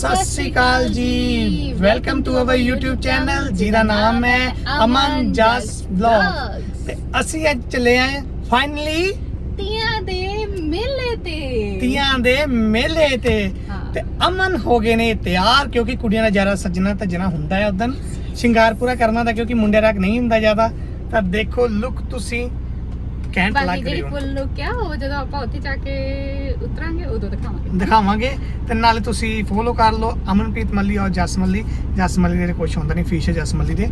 ਸਤਿ ਸ਼੍ਰੀ ਅਕਾਲ ਜੀ, welcome to our YouTube channel ਜਿਹਦਾ ਨਾਮ ਹੈ ਅਮਨ ਜਸ ਵਲੌਗ। ਤੇ ਅਸੀਂ ਅੱਜ ਚੱਲੇ ਆਏ ਫਾਈਨਲੀ ਤੀਆਂ ਦੇ ਮੇਲੇ ਤੇ ਤੇ ਅਮਨ ਹੋ ਗਏ ਨੇ ਤਿਆਰ, ਕਿਉਂਕਿ ਕੁੜੀਆਂ ਦਾ ਜ਼ਿਆਦਾ ਸੱਜਣਾ ਤਾਂ ਜਨਾ ਹੁੰਦਾ ਹੈ ਉਦੋਂ ਸ਼ਿੰਗਾਰ ਪੂਰਾ ਕਰਨਾ ਤਾਂ, ਕਿਉਂਕਿ ਮੁੰਡਿਆਂ ਦਾ ਨਹੀਂ ਹੁੰਦਾ ਜ਼ਿਆਦਾ। ਤਾਂ ਦੇਖੋ ਲੁੱਕ ਤੁਸੀਂ ਕੈਂਟ ਲੱਗ ਰਹੀ ਹੋ। ਫੁੱਲ ਲੁੱਕ ਕਿਆ ਹੋ ਜਦੋਂ ਆਪਾਂ ਉੱਥੇ ਜਾ ਕੇ ਉਤਰਾਂਗੇ ਉਦੋਂ ਦਿਖਾਵਾਂਗੇ। ਤੇ ਨਾਲੇ ਤੁਸੀਂ ਫੋਲੋ ਕਰ ਲਓ ਅਮਨਪ੍ਰੀਤ ਮੱਲੀ ਔਰ ਜਸ ਮੱਲੀ ਦੇ ਕੁਝ ਹੁੰਦਾ ਨਹੀਂ, ਫਿਸ਼ ਜਸ ਮੱਲੀ ਦੇ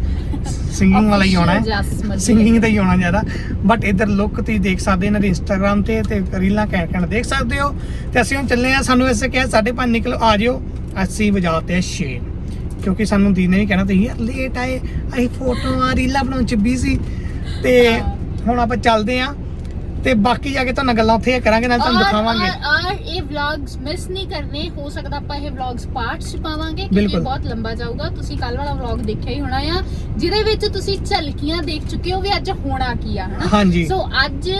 ਸਿੰਗਿੰਗ ਵਾਲਾ ਹੀ ਆਉਣਾ ਹੈ, ਸਿੰਗਿੰਗ ਦਾ ਹੀ ਆਉਣਾ ਜ਼ਿਆਦਾ। ਬਟ ਇਧਰ ਲੁੱਕ ਤੁਸੀਂ ਦੇਖ ਸਕਦੇ ਇਹਨਾਂ ਦੇ ਇੰਸਟਾਗ੍ਰਾਮ ਤੇ ਰੀਲਾਂ ਘੈਂਟ ਦੇਖ ਸਕਦੇ ਹੋ। ਤੇ ਅਸੀਂ ਹੁਣ ਚੱਲੇ ਆ, ਸਾਨੂੰ ਐਸੇ ਕਿਹਾ 5:30 ਨਿਕਲੋ ਆ ਜਿਓ। ਅਸੀਂ ਵਜਾਤੇ 6 ਕਿਉਂਕਿ ਸਾਨੂੰ ਦੀ ਨੇ ਵੀ ਕਹਿਣਾ ਤੁਸੀਂ ਯਾਰ ਲੇਟ ਆਏ, ਅਸੀਂ ਫੋਟੋਆਂ ਰੀਲਾਂ ਬਣਾਉਣ ਚ ਬਿਜ਼ੀ। ਤੇ ਹੁਣ ਆਪਾਂ ਚੱਲਦੇ ਆ ਤੇ ਬਾਕੀ ਜਾ ਕੇ ਤੁਹਾਨੂੰ ਗੱਲਾਂ ਉੱਥੇ ਕਰਾਂਗੇ, ਨਾਲ ਤੁਹਾਨੂੰ ਦਿਖਾਵਾਂਗੇ। ਔਰ ਇਹ ਵਲੌਗਸ ਮਿਸ ਨਹੀਂ ਕਰਨੇ, ਹੋ ਸਕਦਾ ਆਪਾਂ ਇਹ ਵਲੌਗਸ ਪਾਰਟਸ ਚ ਪਾਵਾਂਗੇ ਕਿਉਂਕਿ ਬਹੁਤ ਲੰਬਾ ਜਾਊਗਾ। ਤੁਸੀਂ ਕੱਲ ਵਾਲਾ ਵਲੌਗ ਦੇਖਿਆ ਹੀ ਹੋਣਾ ਆ, ਜਿਹਦੇ ਵਿੱਚ ਤੁਸੀਂ ਝਲਕੀਆਂ ਦੇਖ ਚੁੱਕੇ ਹੋ ਵੀ ਅੱਜ ਹੋਣਾ ਕੀ ਆ, ਹਨਾ? ਹਾਂਜੀ। ਸੋ ਅੱਜ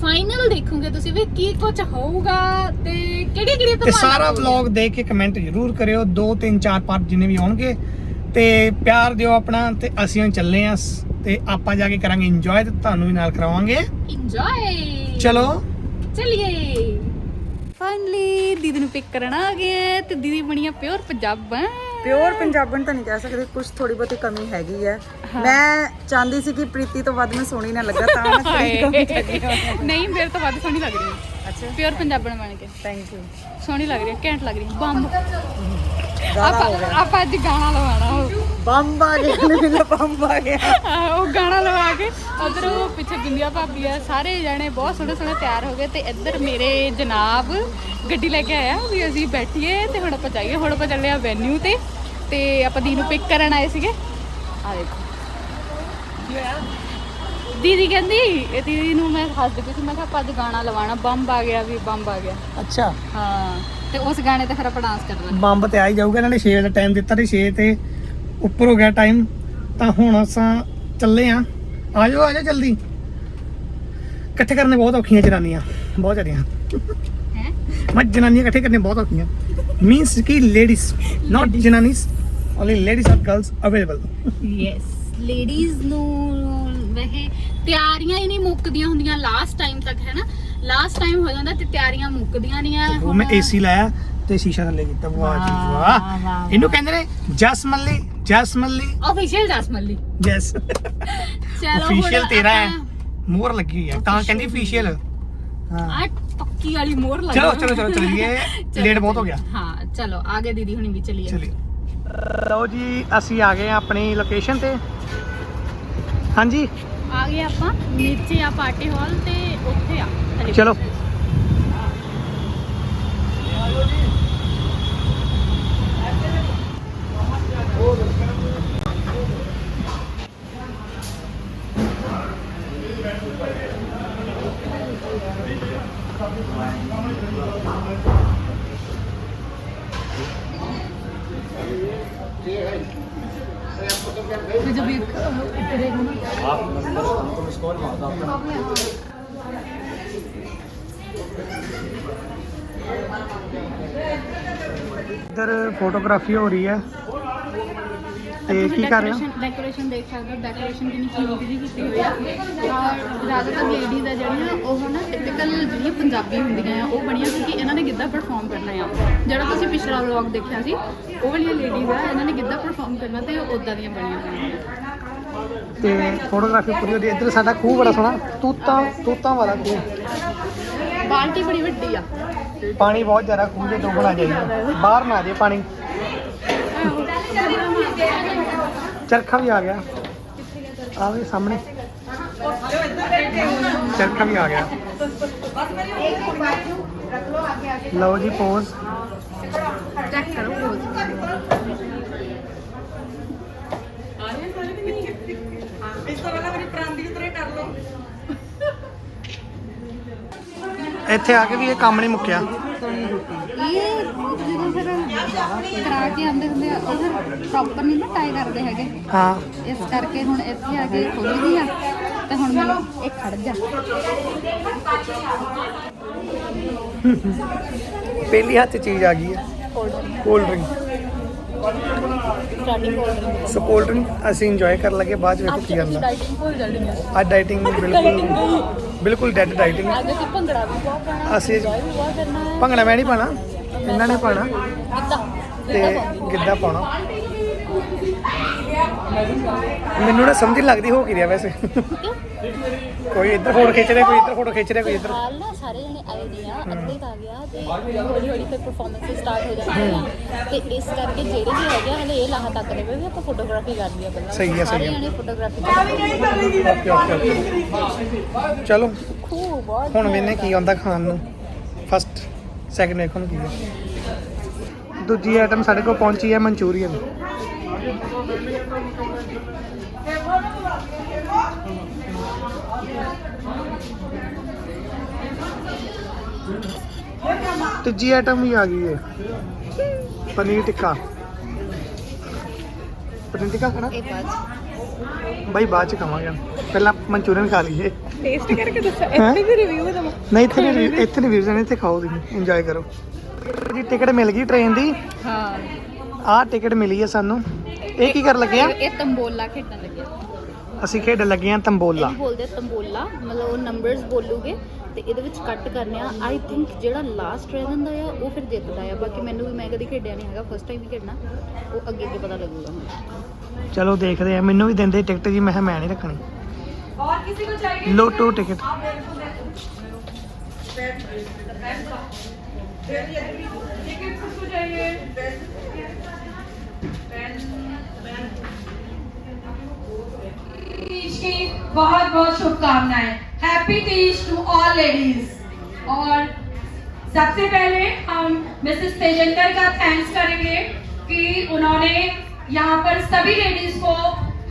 ਫਾਈਨਲ ਦੇਖੋਗੇ ਤੁਸੀਂ ਵੀ ਕੀ ਕੁਝ ਹੋਊਗਾ ਤੇ ਕਿਹੜੀ ਤੇ ਸਾਰਾ ਵਲੌਗ ਦੇਖ ਕੇ ਕਮੈਂਟ ਜ਼ਰੂਰ ਕਰਿਓ, 2 3 4 ਪਾਰਟ ਜਿੰਨੇ ਵੀ ਆਉਣਗੇ। ਤੇ ਪਿਆਰ ਦਿਓ ਆਪਣਾ। ਤੇ ਅਸੀਂ ਹੁਣ ਚੱਲੇ ਆ ਤੇ ਆਪਾਂ ਜਾ ਕੇ ਕਰਾਂਗੇ ਇੰਜੋਏ, ਤੇ ਤੁਹਾਨੂੰ ਵੀ ਨਾਲ ਕਰਾਵਾਂਗੇ ਇੰਜੋਏ। ਚਲੋ ਚਲਿਏ। ਫਾਈਨਲੀ ਦੀਦੀ ਨੂੰ ਪਿਕ ਕਰਨ ਆ ਗਏ ਤੇ ਦੀਦੀ ਬਣੀਆਂ ਪਿਓਰ ਪੰਜਾਬਣ। ਪਿਓਰ ਪੰਜਾਬਣ ਤਾਂ ਨਹੀਂ ਕਹਿ ਸਕਦੇ, ਕੁਝ ਥੋੜੀ ਬਹੁਤੀ ਕਮੀ ਹੈਗੀ ਹੈ। ਮੈਂ ਚਾਹੁੰਦੀ ਸੀ ਕਿ ਪ੍ਰੀਤੀ ਤੋਂ ਵੱਧ ਮੈਂ ਸੋਹਣੀ ਨਾ ਲੱਗਾ, ਤਾਂ ਮੈਂ ਨਹੀਂ ਮੇਰੇ ਤੋਂ ਵੱਧ ਸੋਹਣੀ ਲੱਗ ਰਹੀ ਹੈ। ਅੱਛਾ ਪਿਓਰ ਪੰਜਾਬਣ ਬਣ ਕੇ ਥੈਂਕ ਯੂ। ਸੋਹਣੀ ਲੱਗ ਰਹੀ ਹੈ, ਘੈਂਟ ਲੱਗ ਰਹੀ ਹੈ। ਬੰਬ ਆਪਾਂ ਅੱਜ ਗਾਣਾ ਲਵਾਣਾ, ਬੰਬ ਆ ਗਿਆ, ਬੰਬ ਆ ਗਿਆ। ਉਹ ਗਾਣਾ ਲਵਾ ਕੇ ਉਧਰ ਪਿੱਛੇ ਬਿੰਦੀਆਂ ਭਾਬੀ ਆ, ਸਾਰੇ ਜਣੇ ਬਹੁਤ ਸੋਹਣੇ ਸੋਹਣੇ ਤਿਆਰ ਹੋ ਗਏ। ਤੇ ਇੱਧਰ ਮੇਰੇ ਜਨਾਬ ਗੱਡੀ ਲੈ ਕੇ ਆਇਆ ਵੀ ਅਸੀਂ ਬੈਠੀਏ ਤੇ ਹੁਣ ਆਪਾਂ ਜਾਈਏ। ਹੁਣ ਆਪਾਂ ਚੱਲੇ ਆ ਵੈਨਿਊ ਤੇ ਆਪਾਂ ਦੀ ਨੂੰ ਪਿਕ ਕਰਨ ਆਏ ਸੀਗੇ। ਆ ਦੇਖੋ ਦੀਦੀ ਕਹਿੰਦੀ, ਇਹ ਦੀਦੀ ਨੂੰ ਮੈਂ ਹੱਸਦੀ ਪਈ ਸੀ, ਮੈਂ ਕਿਹਾ ਆਪਾਂ ਅੱਜ ਗਾਣਾ ਲਵਾਣਾ, ਬੰਬ ਆ ਗਿਆ ਵੀ ਬੰਬ ਆ ਗਿਆ। ਅੱਛਾ ਹਾਂ, ਤੇ ਉਸ ਗਾਣੇ ਤੇ ਫਿਰ ਆਪਾਂ ਡਾਂਸ ਕਰਨਾ। ਬੰਬ ਤੇ ਆ ਹੀ ਜਾਊਗਾ, ਇਹਨਾਂ ਨੇ 6 ਦਾ ਟਾਈਮ ਦਿੱਤਾ ਤੇ 6 ਤੇ ਉੱਪਰ ਹੋ ਗਿਆ ਟਾਈਮ। ਤਾਂ ਹੁਣ ਅਸਾਂ ਚੱਲੇ ਆ, ਆ ਜਾਓ ਜਲਦੀ। ਇਕੱਠੇ ਕਰਨੇ ਬਹੁਤ ਔਖੀਆਂ ਜਨਾਨੀਆਂ, ਬਹੁਤ ਜ਼ਿਆਦੀਆਂ ਹੈ ਮੈਂ ਜਨਾਨੀਆਂ ਇਕੱਠੇ ਕਰਨੇ ਬਹੁਤ ਔਖੀਆਂ। ਮੀਨਸ ਕਿ ਲੇਡੀਜ਼ ਨਾਟ ਜਨਾਨੀਜ਼, only ladies or girls available. Yes, ladies ਨੂੰ ਵੈਸੇ ਤਿਆਰੀਆਂ ਹੀ ਨਹੀਂ ਮੁੱਕਦੀਆਂ ਹੁੰਦੀਆਂ ਲਾਸਟ ਟਾਈਮ ਤੱਕ, ਹੈ ਨਾ? ਲਾਸਟ ਟਾਈਮ ਹੋ ਜਾਂਦਾ ਤੇ ਤਿਆਰੀਆਂ ਮੁੱਕਦੀਆਂ ਨਹੀਂ ਆ। ਉਹ ਮੈਂ ਏਸੀ ਲਾਇਆ ਤੇ ਸ਼ੀਸ਼ਾ ਥੱਲੇ ਕੀਤਾ। ਵਾਹ ਜੀ ਵਾਹ, ਇਹਨੂੰ ਕਹਿੰਦੇ ਨੇ ਜਸ ਮੱਲੀ ਆਫੀਸ਼ੀਅਲ ਜਸ ਮੱਲੀ। ਯੈਸ ਚਲੋ ਅਫੀਸ਼ੀਅਲ ਤੇਰਾ ਹੈ, ਮੋਹਰ ਲੱਗੀ ਹੋਈ ਹੈ ਤਾਂ ਕਹਿੰਦੀ ਅਫੀਸ਼ੀਅਲ। ਹਾਂ ਆ ਪੱਕੀ ਵਾਲੀ ਮੋਹਰ ਲੱਗੀ। ਚਲੋ ਚਲੀਏ, ਲੇਟ ਬਹੁਤ ਹੋ ਗਿਆ। ਹਾਂ ਚਲੋ ਆ ਗਏ ਦੀਦੀ ਹੁਣੀ ਵੀ, ਚਲਿਏ। ਲਓ ਜੀ ਅਸੀਂ ਆ ਗਏ ਆਪਣੀ ਲੋਕੇਸ਼ਨ ਤੇ। ਹਾਂਜੀ ਆ ਗਏ ਆਪਾਂ ਨੀਚੇ ਆ ਪਾਰਟੀ ਹਾਲ ਤੇ ਉੱਥੇ ਆ ਚਲੋ। इधर फोटोग्राफी हो रही है ਤੇ ਕੀ ਕਰ ਰਹੇ ਹੋ? ਡੈਕੋਰੇਸ਼ਨ ਦੇਖ ਸਕਦੇ ਹੋ, ਡੈਕੋਰੇਸ਼ਨ ਕਿੰਨੀ ਕਿਊਟ ਜੀ ਕੀਤੀ ਹੋਈ ਆ। ਔਰ ਜ਼ਿਆਦਾਤਰ ਲੇਡੀਜ਼ ਆ ਜਿਹੜੀਆਂ ਉਹ ਨਾ ਟਿਪੀਕਲ ਜਿਹੜੀਆਂ ਪੰਜਾਬੀ ਹੁੰਦੀਆਂ ਆ ਉਹ ਬਣੀਆਂ, ਕਿਉਂਕਿ ਇਹਨਾਂ ਨੇ ਗਿੱਧਾ ਪਰਫਾਰਮ ਕਰਨਾ ਆ। ਜਿਹੜਾ ਤੁਸੀਂ ਪਿਛਲਾ ਵਲੌਗ ਦੇਖਿਆ ਸੀ ਉਹ ਵਾਲੀਆਂ ਲੇਡੀਜ਼ ਆ, ਇਹਨਾਂ ਨੇ ਗਿੱਧਾ ਪਰਫਾਰਮ ਕਰਨਾ ਤੇ ਉਦਾਂ ਦੀਆਂ ਬਣੀਆਂ ਹੋਈਆਂ। ਤੇ ਫੋਟੋਗ੍ਰਾਫੀ ਪੂਰੀ ਹੋ ਰਹੀ। ਇੱਧਰ ਸਾਡਾ ਖੂਹ ਬੜਾ ਸੋਹਣਾ, ਤੂਤਾਂ ਵਾਲਾ ਖੂਹ। ਬਾਲਟੀ ਬੜੀ ਵੱਡੀ ਆ, ਪਾਣੀ ਬਹੁਤ ਜ਼ਿਆਦਾ ਖੂਹ ਦੇ ਡੁੱਬਣਾ ਚਾਹੀਦਾ, ਬਾਹਰ ਨਾ ਆ ਜਾਏ ਪਾਣੀ। ਚਰਖਾ ਵੀ ਆ ਗਿਆ, ਆਵੇ ਸਾਹਮਣੇ ਚਰਖਾ ਵੀ ਆ ਗਿਆ। ਲਓ ਜੀ ਪੋਜ਼ ਚੈੱਕ ਕਰੋ ਪੋਜ਼। ਇੱਥੇ ਆ ਕੇ ਵੀ ਇਹ ਕੰਮ ਨਹੀਂ ਮੁੱਕਿਆ। ਇਹ ਜਦੋਂ ਫਿਰ ਕਰਾ ਕੇ ਆਉਂਦੇ ਹੁੰਦੇ ਆ ਉਹ ਫਿਰ ਪ੍ਰੋਪਰ ਨਹੀਂ ਨਾ ਟਾਈ ਕਰਦੇ ਹੈਗੇ। ਹਾਂ ਇਸ ਕਰਕੇ ਹੁਣ ਇੱਥੇ ਆ ਕੇ ਖੋਲ੍ਹਦੀ ਆ ਤੇ ਹੁਣ ਮੈਨੂੰ ਇਹ ਖੜ ਜਾ। ਪਹਿਲੀ ਹੱਥ ਚੀਜ਼ ਆ ਗਈ ਹੈ। Cold drink cold drink starting cold drink so cold drink ਅਸੀਂ ਇੰਜੋਏ ਕਰਨ ਲੱਗੇ, ਬਾਅਦ ਚ ਵੇਖੋ ਕੀ ਅੱਜ ਜਾਂਦਾ। ਡਾਈਟਿੰਗ ਭੁੱਲ ਜਾਣੀ ਹੈ। ਅੱਜ ਡਾਈਟਿੰਗ ਬਿਲਕੁਲ ਡੈਡ ਡਾਈਟਿੰਗ। ਅੱਜ ਅਸੀਂ ਭੰਗੜਾ ਵੀ ਬਹੁਤ ਕਰਨਾ, ਅਸੀਂ enjoy ਵੀ ਬਹੁਤ ਕਰਨਾ ਹੈ। ਭੰਗੜਾ ਮੈਂ ਨਹੀਂ ਪਾਣਾ, ਇਹਨਾਂ ਨੇ ਪਾਣਾ ਕਿੱਦਾਂ ਤੇ ਗਿੱਧਾ ਪਾਉਣਾ। ਮੈਨੂੰ ਨਾ ਸਮਝ ਨਹੀਂ ਲੱਗਦੀ ਹੋ ਕੀ ਰਿਹਾ ਵੈਸੇ। ਕੋਈ ਇੱਧਰ ਫੋਟੋ ਖਿੱਚ ਰਿਹਾ, ਕੋਈ ਇੱਧਰ ਫੋਟੋ ਖਿੱਚ ਰਿਹਾ, ਕੋਈ ਇੱਧਰ। ਹਾਲ ਨਾ ਸਾਰੇ ਜਣੇ ਆਏ ਨਹੀਂ ਆ, ਅੱਧੇ ਤਾਂ ਆ ਗਿਆ ਤੇ ਹੌਲੀ ਹੌਲੀ ਫਿਰ ਪਰਫਾਰਮੈਂਸ ਸਟਾਰਟ ਹੋ ਜਾਣਗੀਆਂ ਤੇ ਇਸ ਕਰਕੇ ਜਿਹੜੇ ਵੀ ਹੈਗੇ ਆ ਹਲੇ ਇਹ ਲਾਹਾ ਤੱਕ ਨੇ ਵੀ ਆਪਾਂ ਫੋਟੋਗ੍ਰਾਫੀ ਕਰ ਲਈਏ ਪਹਿਲਾਂ। ਸਹੀ ਹੈ, ਸਾਰੇ ਸਹੀ ਹੈ। ਜਣੇ ਫੋਟੋਗ੍ਰਾਫੀ ਓਕੇ ਚਲੋ ਖੂਬ ਬਹੁਤ ਹੁਣ ਮੈਨੇ ਕੀ ਆਉਂਦਾ ਖਾਣ ਨੂੰ। ਫਸਟ ਸੈਕਿੰਡ ਵੇਖੋ ਨੂੰ ਕੀ ਹੈ। ਦੂਜੀ ਆਈਟਮ ਸਾਡੇ ਕੋਲ ਪਹੁੰਚੀ ਹੈ ਮਨਚੂਰੀਅਨ। ਤੀਜੀ ਆਈਟਮ ਵੀ ਆ ਗਈ ਹੈ ਪਨੀਰ ਟਿੱਕਾ। ਪਨੀਰ ਟਿੱਕਾ ਖਾਣਾ ਇਹ ਬਾਅਦ ਬਾਈ ਬਾਅਦ ਚ ਖਾਵਾਂਗੇ, ਪਹਿਲਾਂ ਮਨਚੂਰੀਅਨ ਖਾ ਲਈਏ। ਟੇਸਟ ਕਰਕੇ ਦੱਸੋ, ਹੈਂ? ਇੱਥੇ ਵੀ ਰਿਵਿਊ ਦਵਾਂ। ਨਹੀਂ ਇੱਥੇ ਨਹੀਂ ਵੀਰ ਜਾਨੇ, ਇੱਥੇ ਖਾਓ ਤੁਸੀਂ, ਇੰਜੋਏ ਕਰੋ ਜੀ। ਟਿਕਟ ਮਿਲ ਗਈ ਟ੍ਰੇਨ ਦੀ। ਹਾਂ ਆਹ ਟਿਕਟ ਮਿਲੀ ਹੈ ਸਾਨੂੰ। ਇਹ ਕੀ ਕਰਨ ਲੱਗੇ ਆ? ਇਹ ਤੰਬੋਲਾ ਖੇਡਣ ਲੱਗਿਆ। ਅਸੀਂ ਖੇਡਣ ਲੱਗੇ ਆ ਤੰਬੋਲਾ। ਇਹ ਬੋਲਦੇ ਤੰਬੋਲਾ, ਮਤਲਬ ਉਹ ਨੰਬਰਸ ਬੋਲੂਗੇ ਤੇ ਇਹਦੇ ਵਿੱਚ ਕੱਟ ਕਰਨੇ ਆ। ਆਈ ਥਿੰਕ ਜਿਹੜਾ ਲਾਸਟ ਰਹਿ ਜਾਂਦਾ ਆ ਉਹ ਫਿਰ ਜਿੱਤਦਾ ਆ। ਬਾਕੀ ਮੈਨੂੰ ਵੀ, ਮੈਂ ਕਦੀ ਖੇਡਿਆ ਨਹੀਂ ਹੈਗਾ, ਫਸਟ ਟਾਈਮ ਹੀ ਖੇਡਣਾ, ਉਹ ਅੱਗੇ ਅੱਗੇ ਪਤਾ ਲੱਗੂਗਾ ਹੁਣ। ਚਲੋ ਦੇਖਦੇ ਆ। ਮੈਨੂੰ ਵੀ ਦਿੰਦੇ ਟਿਕਟ ਜੀ, ਮੈਂ ਕਿਹਾ ਮੈਂ ਨਹੀਂ ਰੱਖਣੀ। और किसी को चाहिए ਲੋ 2 ਟਿਕਟ। तीज की बहुत बहुत शुभकामनाएं। Happy Teej to all ladies. और सबसे पहले हम मिसेस तेजेंद्र का थैंक्स करेंगे कि उन्होंने यहाँ पर सभी लेडीज को,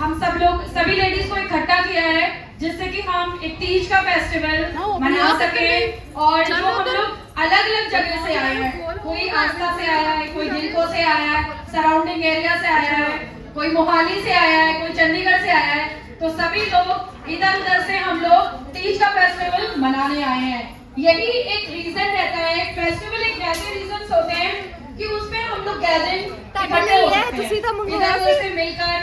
हम सब लोग सभी लेडीज को इकट्ठा किया है, जिससे कि हम एक तीज का फेस्टिवल मना सके। और जो हम लोग अलग अलग जगह से आए हैं, कोई आस्था से आया है, कोई दिलको से आया है, सराउंडिंग एरिया से आया है, कोई मोहाली से आया है, कोई चंडीगढ़ से आया है, तो सभी लोग इधर उधर से हम लोग तीज का फेस्टिवल मनाने आए हैं। यही एक रीजन रहता है। फेस्टिवल एक ऐसे रीजन होते हैं कि उसमें हम लोग गैदरिंग इकट्ठे हो सकते हैं, इधर उधर से मिलकर।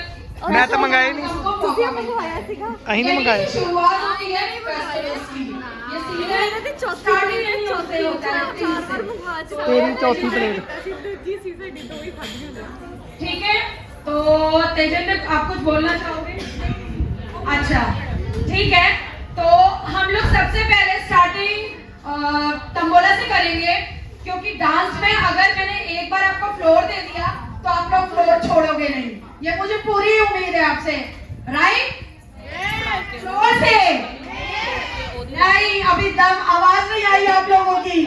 मैं तो मंगाया नहीं। ਤੁਸੀਂ ਮੰਗਵਾਇਆ ਸੀਗਾ। ਅਸੀਂ ਨਹੀਂ ਮੰਗਾਏ। शुरुआत होती है फेस्टिवल्स की। ये सीजन स्टार्टिंग नहीं होते होता है तीज से। तेरी चौथी प्लेट। ठीक है, तो तेजेंद्र आप कुछ बोलना चाहोगे? अच्छा ठीक है, तो हम लोग सबसे पहले स्टार्टिंग तंबोला से करेंगे, क्योंकि डांस में अगर मैंने एक बार आपको फ्लोर दे दिया तो आप लोग फ्लोर छोड़ोगे नहीं, ये मुझे पूरी उम्मीद है आपसे। राइट? फ्लोर से नहीं, अभी दम आवाज नहीं आई आप लोगों की।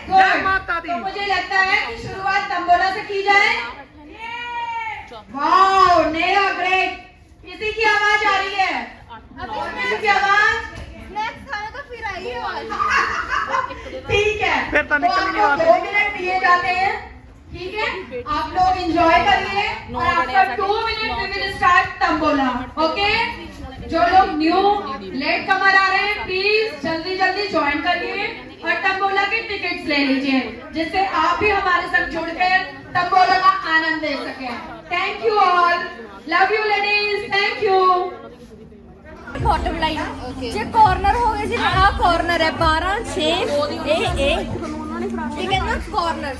तो मुझे लगता है कि शुरुआत तंबोला से की जाए। Wow, Neha great. किसी की आवाज आ रही है? किसी की आवाज? ठीक है, फिर तो निकल आपको नहीं आवाज। 2 मिनट दिए जाते हैं। ठीक है, आप लोग एंजॉय करिए और after 2 minute we will start tambola. Okay, जो लोग न्यू लेट कमर आ रहे हैं प्लीज जल्दी जल्दी ज्वाइन करिए और तंबोला के टिकट्स ले लीजिए, जिससे आप भी हमारे साथ जुड़कर तंबोला का आनंद ले सकें। Thank you all, love you ladies, thank you. Bottom line ਜੇ ਕਾਰਨਰ ਹੋ ਗਏ ਸੀ ਨਾ, ਆਹ ਕਾਰਨਰ ਹੈ 12 6 ਇਹ ਠੀਕ ਹੈ ਨਾ ਕਾਰਨਰ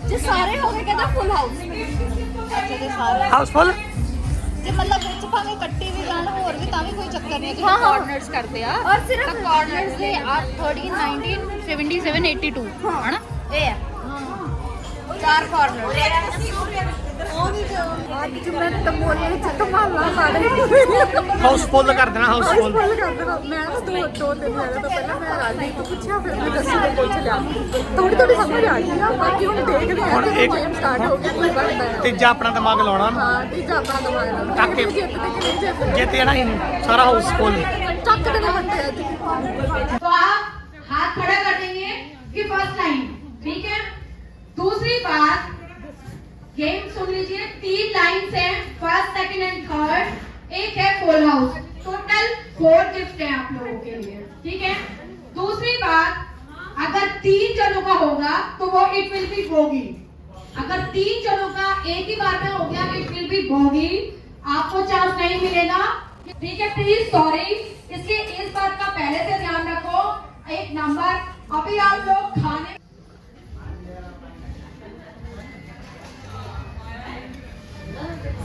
ਜੇ ਸਾਰੇ ਹੋ ਗਏ ਕਹਿੰਦਾ ਫੁੱਲ ਹਾਊਸ। ਅੱਛਾ ਤੇ ਸਾਰੇ ਹਾਊਸਫੁਲ। ਜੇ ਮਤਲਬ ਵਿੱਚ ਭਾਵੇਂ ਕੱਟੀ ਵੀ ਜਾਣ ਹੋਰ ਵੀ ਤਾਂ ਵੀ ਕੋਈ ਚੱਕਰ ਨਹੀਂ ਹੈ ਕਿ ਹਾਂ, ਹਾਂ। ਕਾਰਨਰਸ ਕਰਦੇ ਆ। ਔਰ ਸਿਰਫ ਤਾਂ ਕਾਰਨਰਸ ਦੇ ਆ 13 19 77 82 ਹਨਾ। ਇਹ ਹੈ ਚਾਰ ਕਾਰਨਰ ਅੱਜ ਮੈਂ ਤੰਬੋਲੇ ਵਿੱਚ ਧਮਾਲਾ ਪਾ ਰਹੀ ਹਾਊਸਫੁਲ ਕਰ ਦੇਣਾ, ਹਾਊਸਫੁਲ। ਫੁੱਲ ਕਰ ਦੇਣਾ। ਮੈਂ ਨਾ ਦੋ ਤਿੰਨ ਜਣੇ ਤੋਂ ਪਹਿਲਾਂ ਮੈਂ ਰਾਜਦੀਪ ਤੋਂ ਪੁੱਛਿਆ, ਫਿਰ ਮੈਂ ਦੱਸੀ ਤੋਂ ਪੁੱਛ ਲਿਆ। ਥੋੜੀ ਥੋੜੀ ਸਮਝ ਆ ਗਈ ਆ, ਬਾਕੀ ਹੁਣ ਦੇਖਦੇ ਹਾਂ। ਹੁਣ ਇੱਕ ਗੇਮ ਸਟਾਰਟ ਹੋ ਗਿਆ, ਕੀ ਬਣਦਾ ਹੈ। ਤੀਜਾ ਆਪਣਾ ਦਿਮਾਗ ਲਾਉਣਾ ਨਾ। ਹਾਂ, ਤੀਜਾ ਆਪਣਾ ਦਿਮਾਗ ਨਾਲ ਕਾਕੇ। ਜਿੱਤਦੇ ਕਿ ਨਹੀਂ ਜਿੱਤਦੇ, ਜਿੱਤ ਜਾਣਾ ਹੀ ਨਹੀਂ, ਸਾਰਾ ਹਾਊਸਫੁਲ। ਚੱਕ ਦੇਣੇ ਬੰਦੇ ਅੱਜ। तो आप हाथ खड़ा कर देंगे कि फर्स्ट लाइन। ठीक है, दूसरी बात, गेम सुन लीजिए। 3 लाइन्स हैं, फर्स्ट सेकंड एंड थर्ड। एक है फुल हाउस। टोटल 4 गिफ्ट हैं आप लोगों के लिए। ठीक है, दूसरी बात, अगर 3 जनों का होगा तो वो इट विल बी बोगी। अगर 3 जनों का एक ही बार में हो गया इट विल बी बॉगी, आपको चांस नहीं मिलेगा। ठीक है, प्लीज सॉरी, इसलिए इस बात का पहले से ध्यान रखो। एक नंबर अभी आप लोग खाने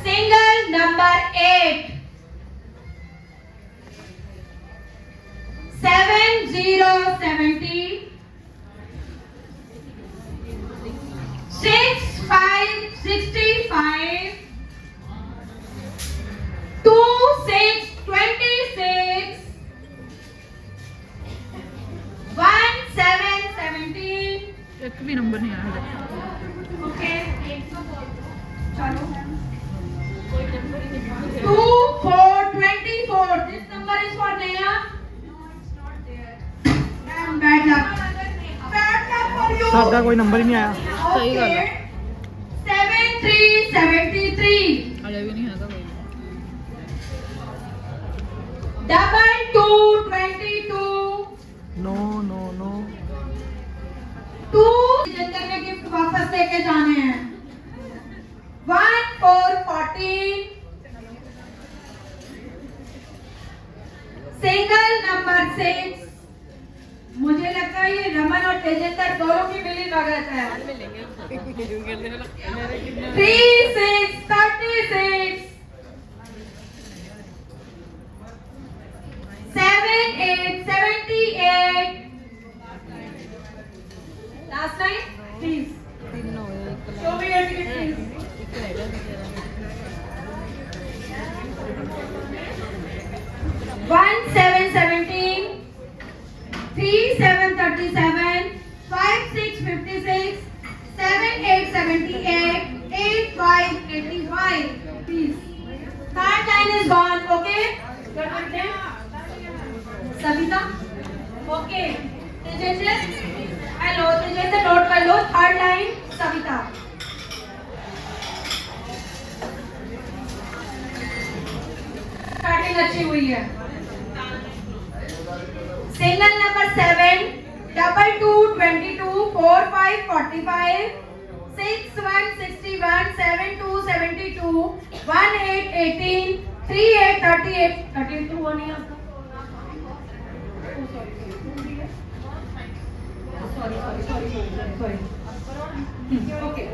सिंगल नंबर 8 7070 6565 2626 1717 ਇੱਕ ਵੀ ਨੰਬਰ ਨਹੀਂ ਆਇਆ ओके चलो 2424 this number is for Neha and bad luck for you ਸਾਡਾ ਕੋਈ ਨੰਬਰ ਹੀ ਨਹੀਂ ਆਇਆ। ਸਹੀ ਗੱਲ ਹੈ। 7373 ਹਲੇ ਵੀ ਨਹੀਂ ਹੈਗਾ ਕੋਈ 2222 नो नो नो 2 जिंदगी में गिफ्ट वापस लेके जाने हैं 1414 सिंगल नंबर 6 मुझे लगता है ये रमन और तेजेंद्र दोनों की मिली भगत है 3636 7878 last night please show me your ticket please 1717 3737 5656 7878 8585 please third line is gone okay Savita okay Tejendra hello Tejendra note कर लो थर्ड लाइन सविता स्टार्टिंग अच्छी हुई है सिंगल नंबर 7 2222 4545 6161 7272 1818 3838 32 हुआ नहीं आपका sorry okay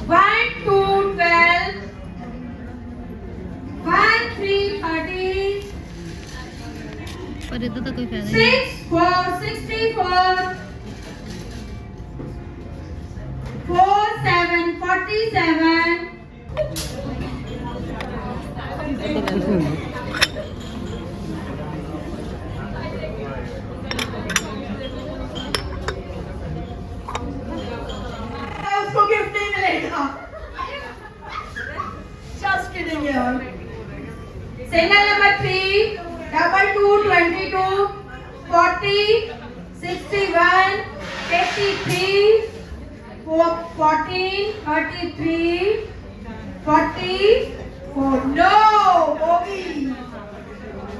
1 2 12 1 3 30 ਪਰ ਇਹਦਾ ਤਾਂ ਕੋਈ ਫਾਇਦਾ 6 4 64 4 7 47 उसको गिफ्ट नहीं मिलेगा जस्ट किडिंग यार सिंगल नंबर 3 2222 40 61 83 14 33 44 नो बोगी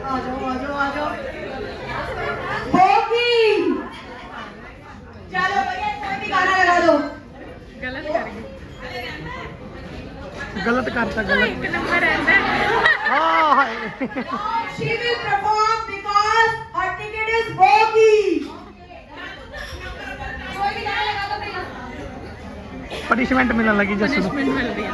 आ जाओ बोगी चलो भैया कोई भी गाना लगा दो गलत कर गई गलत करता गलत एक नंबर रहता है हाँ हाय she will perform because her ticket is bogi कोई भी गाना लगा दो भैया पनिशमेंट मिलने लगी जसू पनिशमेंट मिल रही है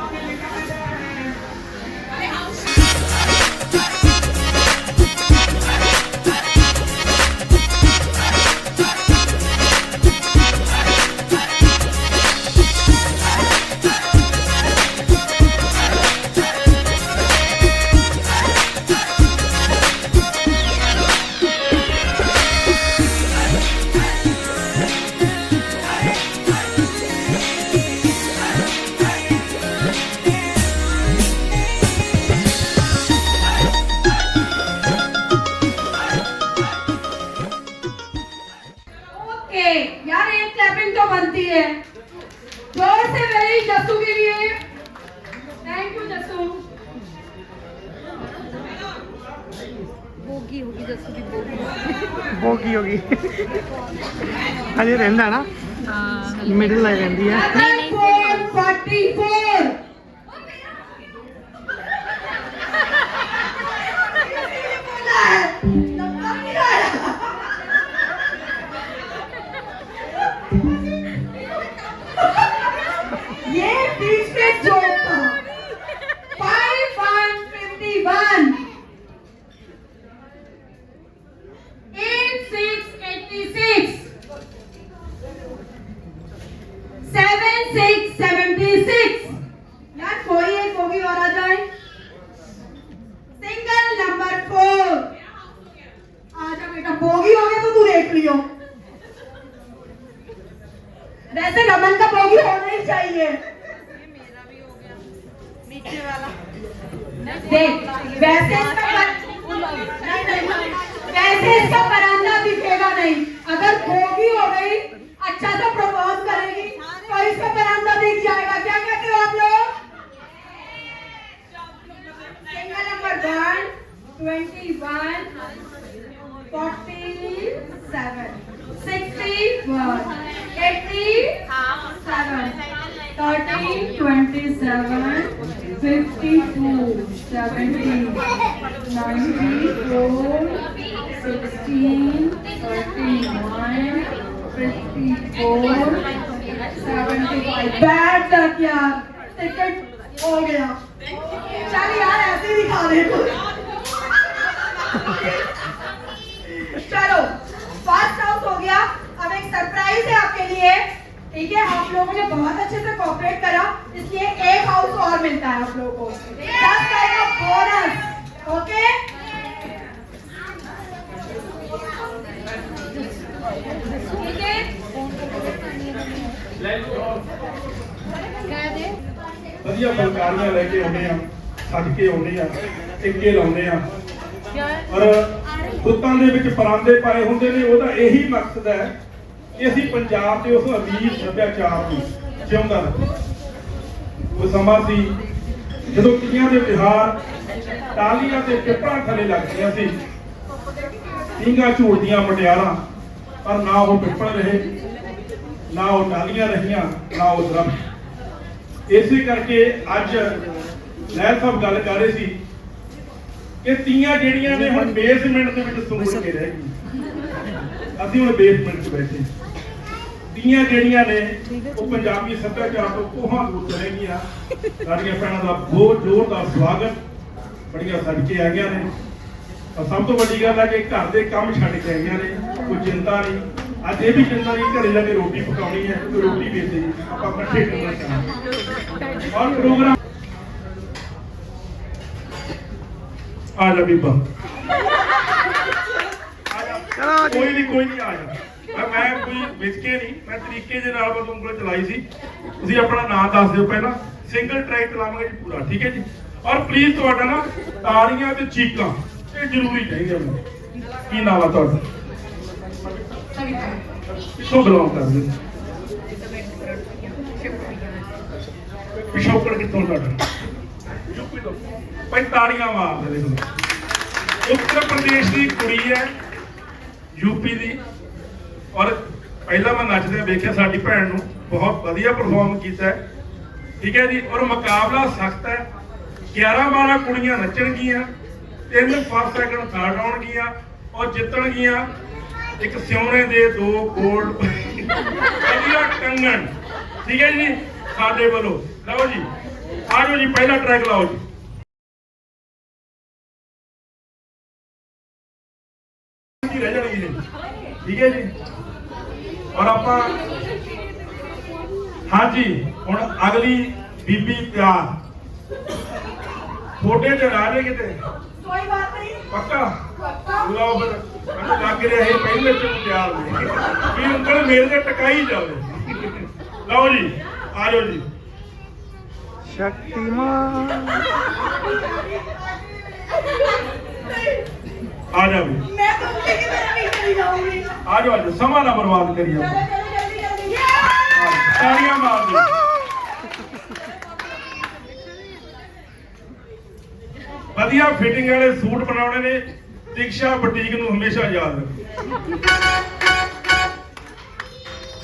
ओके यार एक क्लैपिंग तो बनती है जोर से मेरी जस्सू के लिए थैंक यू जस्सू ਬੋਗੀ ਹੋ ਗਈ ਜੱਸੂ ਦੀ ਬੋਗੀ ਬੋਗੀ ਹੋ ਗਈ ਹਜੇ ਰਹਿੰਦਾ ਨਾ ਹਾਂ ਮਿਡਲ ਲਾਈ ਰਹਿੰਦੀ ਹੈ 44 ये बीच में जोड़ था 551 8686 7676 यार कोई एक होगी और आ जाए सिंगल नंबर 4 आजा बेटा बोगी हो गया तो तू देख लियो वैसे रमन का बोगी होना ही चाहिए देख वैसे इसका बरामदा दिखेगा नहीं अगर बोगी हो गई अच्छा सा प्रपोज करेगी तो इसका बरामदा दिख जाएगा क्या कहते हो आप लोग सिंगल नंबर 1 21 47 61 87 30 27 52 70 94 16 31 54 75 बैठ तक यार टिकट हो गया चल यार ऐसे ही दिखा दे चलो फर्स्ट हाउस हो गया अब एक सरप्राइज है आपके लिए ठीक है आप लोगों ने बहुत अच्छे से कोऑपरेट करा इसलिए एक हाउस और मिलता है आप लोगों को 10 का बोनस ओके ठीक है ਵਧੀਆ ਫੁਲਕਾਰੀਆਂ ਲੈ ਕੇ ਆਉਂਦੇ ਆ ਸੱਜ ਕੇ ਆਉਂਦੇ ਆ ਟਿੱਕੇ ਲਾਉਂਦੇ ਆ ਔਰ ਖੁੱਤਾਂ ਦੇ ਵਿੱਚ ਪਰਾਂਦੇ ਪਾਏ ਹੁੰਦੇ ਨੇ ਉਹਦਾ ਇਹੀ ਮਕਸਦ ਹੈ ਕਿ ਅਸੀਂ ਪੰਜਾਬ ਦੇ ਉਸ ਅਮੀਰ ਸੱਭਿਆਚਾਰ ਨੂੰ ਜਿਉਂਦਾ ਰੱਖੀਏ ਉਹ ਸਮਾਂ ਸੀ ਜਦੋਂ ਤੀਆਂ ਦੇ ਤਿਉਹਾਰ ਟਾਲੀਆਂ ਤੇ ਪਿੱਪਲਾਂ ਥੱਲੇ ਲੱਗਦੀਆਂ ਸੀ ਪੀਂਘਾਂ ਝੂਟਦੀਆਂ ਮੁਟਿਆਰਾਂ ਪਰ ਨਾ ਉਹ ਪਿੱਪਲ ਰਹੇ ਨਾ ਉਹ ਟਾਲੀਆਂ ਰਹੀਆਂ ਨਾ ਉਹ ਦਰਖਤ ਇਸੇ ਕਰਕੇ ਅੱਜ ਲਹਿਰ ਸਾਹਿਬ ਗੱਲ ਕਰ ਰਹੇ ਸੀ ਕਿ ਤੀਆਂ ਜਿਹੜੀਆਂ ਨੇ ਹੁਣ ਬੇਸਮੈਂਟ ਦੇ ਵਿੱਚ ਸੁੰਗੜ ਕੇ ਰਹਿ ਗਈਆਂ ਅਸੀਂ ਹੁਣ ਬੇਸਮੈਂਟ 'ਚ ਬੈਠੇ ਤੀਆਂ ਜਿਹੜੀਆਂ ਨੇ ਉਹ ਪੰਜਾਬੀ ਸੱਭਿਆਚਾਰ ਤੋਂ ਕੋਹਾਂ ਦੂਰ ਚਲੇ ਗਈਆਂ ਸਾਡੀਆਂ ਭੈਣਾਂ ਦਾ ਬਹੁਤ ਜ਼ੋਰਦਾਰ ਸਵਾਗਤ ਬੜੀਆਂ ਸੱਜ ਕੇ ਆਈਆਂ ਨੇ ਸਭ ਤੋਂ ਵੱਡੀ ਗੱਲ ਹੈ ਕਿ ਘਰ ਦੇ ਕੰਮ ਛੱਡ ਕੇ ਆਈਆਂ ਨੇ ਕੋਈ ਚਿੰਤਾ ਨਹੀਂ ਅੱਜ ਇਹ ਵੀ ਚਿੰਤਾ ਨਹੀਂ ਘਰੇ ਜਾ ਕੇ ਰੋਟੀ ਪਕਾਉਣੀ ਹੈ ਕੋਈ ਰੋਟੀ ਵੇਚਦੇ ਜੀ ਆਪਾਂ ਇਕੱਠੇ ਕਰਨਾ ਚਾਹਾਂਗੇ ਔਰ ਪ੍ਰੋਗਰਾਮ ਆ ਜਾ ਬੀਬਾ ਕੋਈ ਨਹੀਂ ਆ ਜਾ ਮੈਂ ਕੋਈ ਵਿਚ ਕੇ ਨਹੀਂ ਮੈਂ ਤਰੀਕੇ ਦੇ ਨਾਲ ਬਸ ਉਂਗਲ ਚਲਾਈ ਸੀ ਤੁਸੀਂ ਆਪਣਾ ਨਾਮ ਦੱਸ ਦਿਓ ਪਹਿਲਾਂ ਸਿੰਗਲ ਟਰੈਕ ਚਲਾਵਾਂਗੇ ਜੀ ਪੂਰਾ ਠੀਕ ਹੈ ਜੀ ਔਰ ਪਲੀਜ਼ ਤੁਹਾਡਾ ਨਾ ਤਾੜੀਆਂ ਤੇ ਚੀਕਾਂ ਇਹ ਜ਼ਰੂਰੀ ਚਾਹੀਦਾ ਮੈਨੂੰ ਕੀ ਨਾਮ ਆ ਤੁਹਾਡਾ ਕਿੱਥੋਂ ਬਿਲੋਂਗ ਕਰਦੇ ਪਿਛੋਕੜ ਕਿੱਥੋਂ ਤੁਹਾਡਾ ਯੂਪੀ ਤੋਂ ਭਾਈ ਤਾੜੀਆਂ ਮਾਰਦੇ ਦੇਖੋ ਉੱਤਰ ਪ੍ਰਦੇਸ਼ ਦੀ ਕੁੜੀ ਹੈ ਯੂਪੀ ਦੀ ਔਰ ਪਹਿਲਾਂ ਮੈਂ ਨੱਚਦੇ ਵੇਖਿਆ ਸਾਡੀ ਭੈਣ ਨੂੰ ਬਹੁਤ ਵਧੀਆ ਪਰਫਾਰਮ ਕੀਤਾ ਹੈ ਠੀਕ ਹੈ ਜੀ ਔਰ ਮੁਕਾਬਲਾ ਸਖਤ ਹੈ 11-12 ਕੁੜੀਆਂ ਨੱਚਣਗੀਆਂ 3 ਫਸਟ ਸੈਕੰਡ ਥਰਡ ਆਉਣਗੀਆਂ ਔਰ ਜਿੱਤਣਗੀਆਂ ਇੱਕ ਸਿਉਣੇ ਦੇ 2 ਗੋਲਡ ਵਧੀਆ ਕੰਗਣ ਠੀਕ ਹੈ ਜੀ ਸਾਡੇ ਵੱਲੋਂ ਲਓ ਜੀ ਆਜੋ ਜੀ ਪਹਿਲਾ ਟਰੈਕ ਲਾਓ ਜੀ ਰਹਿ ਜਾਣਗੇ ਜੀ ਠੀਕ ਹੈ ਜੀ ਔਰ ਆਪਾਂ ਹਾਂਜੀ ਹੁਣ ਅਗਲੀ ਬੀਬੀ ਤਿਆਰ ਫੋਟੇ ਤੇ ਰਾਜੇ ਕਿਤੇ कोई बात नहीं ਪੱਕਾ ਬੁਲਾਓ ਫਿਰ ਮੈਨੂੰ ਲੱਗ ਰਿਹਾ ਇਹ ਪਹਿਲੇ ਚ ਤਿਆਰ ਨੇ ਵੀ ਉਂਗਲ ਮੇਰੇ ਤੇ ਟਕਾਈ ਜਾਵੇ ਲਓ ਜੀ ਆਜੋ ਜੀ ਸ਼ਕਤੀਮਾਨ ਆ ਜਾ ਵੀ मैं तो की तरह नहीं चली जाऊंगी ਆਜੋ ਆਜੋ ਸਮਾਂ ਨਾ ਬਰਬਾਦ ਕਰੀਏ चलो जल्दी जल्दी ਤਾੜੀਆਂ ਮਾਰ ਦਿਓ ਵਧੀਆ ਫਿਟਿੰਗ ਵਾਲੇ ਸੂਟ ਬਣਾਉਣੇ ਨੇ ਦੀਕਸ਼ਾ ਬੁਟੀਕ ਨੂੰ ਹਮੇਸ਼ਾ ਯਾਦ ਰੱਖੋ।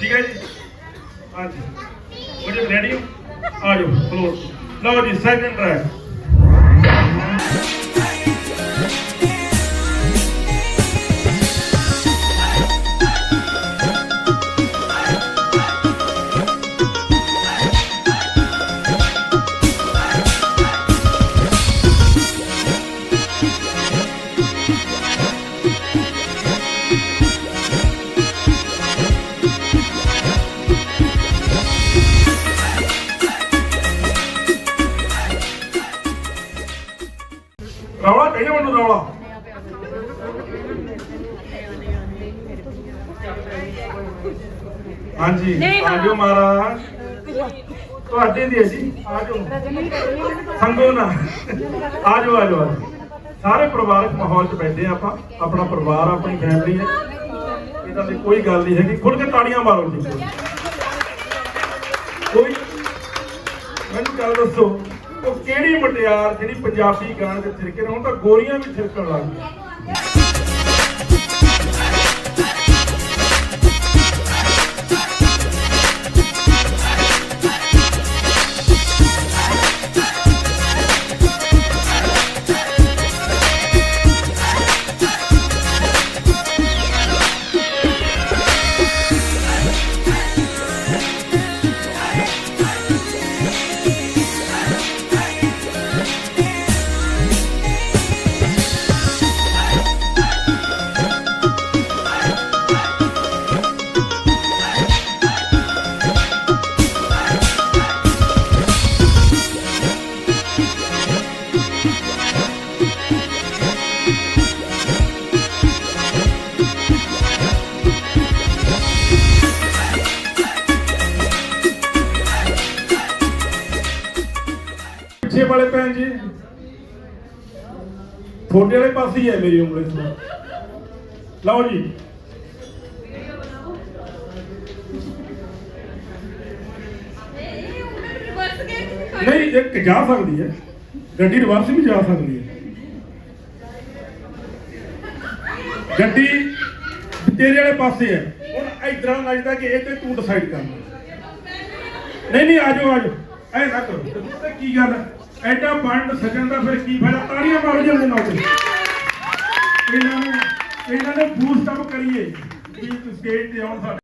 ਠੀਕ ਹੈ ਜੀ, ਹਾਂਜੀ ਮੁਝੇ ਰੈਡੀ ਹੋ, ਆ ਜਾਓ ਫਲੋਰ। ਲਓ ਜੀ ਸੈਕੰਡ ਟਰੈਕ। ਰੌਲਾ ਕਹੀਏ ਮੈਨੂੰ ਰੌਲਾ। ਹਾਂਜੀ ਆ ਜਾਓ ਮਹਾਰਾਜ, ਤੁਹਾਡੇ ਦੀ ਹੈ ਜੀ, ਆ ਜਾਓ ਸੰਗੋ ਨਾ, ਆ ਜਾਓ ਆ ਜਾਓ। ਸਾਰੇ ਪਰਿਵਾਰਕ ਮਾਹੌਲ 'ਚ ਬੈਠੇ ਆਪਾਂ, ਆਪਣਾ ਪਰਿਵਾਰ ਆਪਣੀ ਫੈਮਿਲੀ ਹੈ, ਇਹਦਾ ਤੇ ਕੋਈ ਗੱਲ ਨਹੀਂ ਹੈਗੀ। ਖੁੱਲ ਕੇ ਤਾੜੀਆਂ ਮਾਰੋ ਜੀ। ਕੋਈ ਮੈਨੂੰ ਗੱਲ ਦੱਸੋ, ਉਹ ਕਿਹੜੀ ਮੁਟਿਆਰ ਜਿਹੜੀ ਪੰਜਾਬੀ ਗਾਣੇ ਦੇ ਥਿਰਕੇ ਨਾਲ, ਹੁਣ ਤਾਂ ਗੋਰੀਆਂ ਵੀ ਥਿਰਕਣ ਲੱਗ ਗਈਆਂ। ਪਿੱਛੇ ਵਾਲੇ ਭੈਣ ਜੀ, ਤੁਹਾਡੇ ਵਾਲੇ ਪਾਸੇ ਹੀ ਹੈ ਮੇਰੀ ਉਂਗਲ ਇਸ ਵਾਰ। ਲਓ ਜੀ ਨਹੀਂ, ਇੱਕ ਜਾ ਸਕਦੀ ਹੈ ਗੱਡੀ, ਰਿਵਰਸ ਵੀ ਜਾ ਸਕਦੀ ਹੈ ਗੱਡੀ। ਤੇਰੇ ਵਾਲੇ ਪਾਸੇ ਹੈ, ਹੁਣ ਇਧਰਾਂ ਨੱਚਦਾ ਕਿ ਇਹ ਤੇ ਤੂੰ ਡਿਸਾਈਡ ਕਰਨਾ। ਨਹੀਂ ਆ ਜਾਓ ਆ ਜਾਓ, ਐ ਨਾ ਕਰੋ। ਤੇ ਕੀ ਗੱਲ ਐਡਾ ਪੰਡ ਸਜਣ ਦਾ ਫਿਰ ਕੀ ਫਾਇਦਾ? ਤਾੜੀਆਂ ਮਾਰੋ ਜੀ ਉਹਦੇ ਨਾਲ। ਇਹਨਾਂ ਨੇ ਬੂਸਟ ਅਪ ਕਰੀਏ ਵੀ ਸਟੇਜ ਤੇ ਆਉਣ ਸਾਡੇ।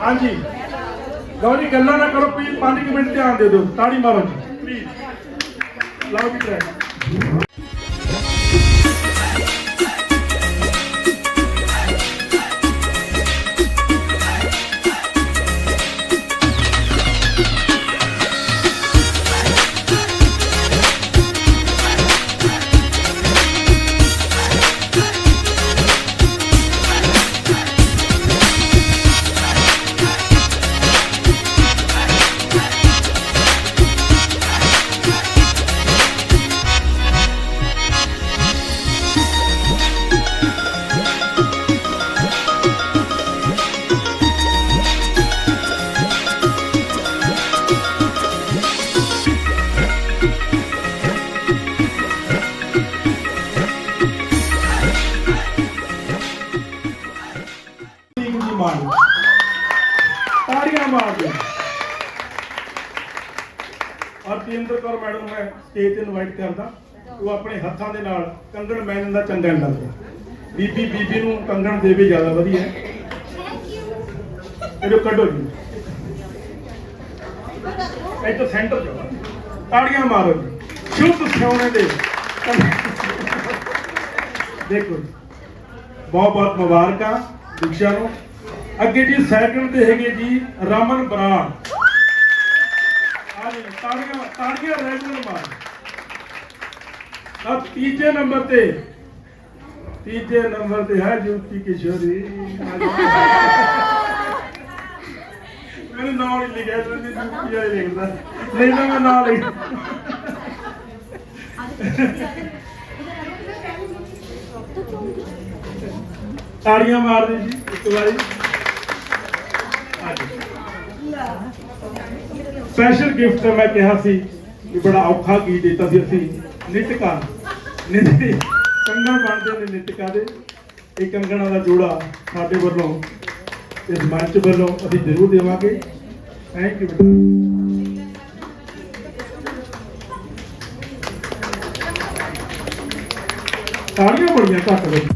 ਹਾਂਜੀ ਲਓ ਜੀ, ਗੱਲਾਂ ਨਾ ਕਰੋ ਪਲੀਜ਼, 5 ਮਿੰਟ ਧਿਆਨ ਦੇ ਦਿਓ, ਤਾੜੀ ਮਾਰੋ ਜੀ ਪਲੀਜ਼। ਲਓ ਜੀ ਟਰੈਕ। ਮਾਰ ਦਿਓ, ਤਾੜੀਆਂ ਮਾਰ ਦਿਓ। ਔਰ ਤੇਂਦਰ ਕੌਰ ਮੈਡਮ ਨੂੰ ਮੈਂ ਸਟੇਜ ਤੇ ਇਨਵਾਈਟ ਕਰਦਾ, ਉਹ ਆਪਣੇ ਹੱਥਾਂ ਦੇ ਨਾਲ ਕੰਗਣ ਮੈਨ ਦਾ ਚੰਗਾ ਨਹੀਂ ਲੱਗਦਾ, ਬੀਬੀ ਨੂੰ ਕੰਗਣ ਦੇਵੇ ਜ਼ਿਆਦਾ ਵਧੀਆ ਹੈ। ਇਹਨੂੰ ਕੱਢੋ ਜੀ, ਇੱਥੇ ਸੈਂਟਰ ਜਾਓ, ਤਾੜੀਆਂ ਮਾਰੋ ਜੀ, ਸ਼ੁੱਧ ਸੋਨੇ ਦੇ। ਦੇਖੋ ਜੀ, ਬਹੁਤ ਬਹੁਤ ਮੁਬਾਰਕਾਂ ਦੀਕਸ਼ਾ ਨੂੰ। ਅੱਗੇ ਜੀ ਸੈਕਿੰਡ ਤੇ ਹੈਗੇ ਜੀ ਰਮਨ ਬਰਾੜ। ਆ ਜੀ ਤਾੜੀਆਂ ਰੈਗੂਲਰ ਮਾਰ। अब तीजे नंबर पे है युवती किशोरी। मैंने नाम नहीं लिखा, मैंने युवती आई लिखता, नहीं तो मैं नाम लिख। ताड़ियां मार दी जी एक बारी। स्पेशल गिफ्ट मैं कहा सी कि बड़ा औखा गीत दिता सी ਅਸੀਂ ਨਿਤਕਾਂ ਕੰਗਣ ਬਣਦੇ ਨੇ ਨਿਤਕਾਂ ਦੇ। ਇਹ ਕੰਗਣਾਂ ਦਾ ਜੋੜਾ ਸਾਡੇ ਵੱਲੋਂ ਇਸ ਮੰਚ ਵੱਲੋਂ ਅਸੀਂ ਜ਼ਰੂਰ ਦੇਵਾਂਗੇ। Thank you. ਤਾੜੀਆਂ ਬੜੀਆਂ ਘੱਟ ਵਿੱਚ।